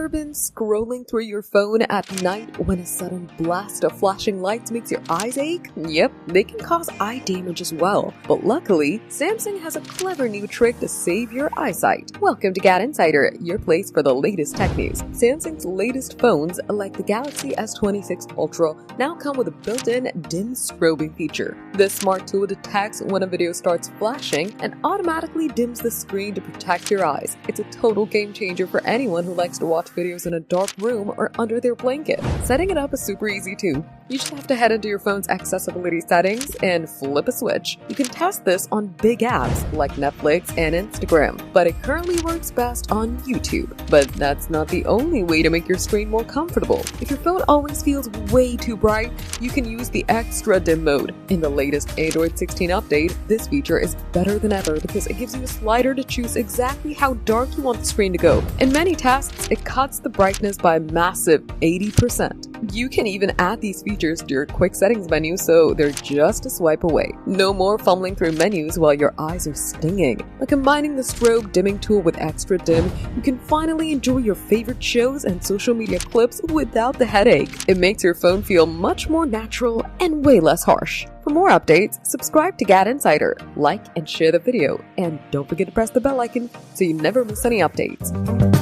ever been scrolling through your phone at night when a sudden blast of flashing lights makes your eyes ache? Yep, they can cause eye damage as well. But luckily, Samsung has a clever new trick to save your eyesight. Welcome to GadInsider, your place for the latest tech news. Samsung's latest phones, like the Galaxy S26 Ultra, now come with a built-in dim strobing feature. This smart tool detects when a video starts flashing and automatically dims the screen to protect your eyes. It's a total game changer for anyone who likes to watch videos in a dark room or under their blanket. Setting it up is super easy too. You just have to head into your phone's accessibility settings and flip a switch. You can test this on big apps like Netflix and Instagram, but it currently works best on YouTube. But that's not the only way to make your screen more comfortable. If your phone always feels way too bright, you can use the extra dim mode. In the latest Android 16 update, this feature is better than ever because it gives you a slider to choose exactly how dark you want the screen to go. In many tests, it cuts the brightness by a massive 80%. You can even add these features to your quick settings menu so they're just a swipe away. No more fumbling through menus while your eyes are stinging. By combining the strobe dimming tool with extra dim, you can finally enjoy your favorite shows and social media clips without the headache. It makes your phone feel much more natural and way less harsh. For more updates, subscribe to GadInsider, like and share the video, and don't forget to press the bell icon so you never miss any updates.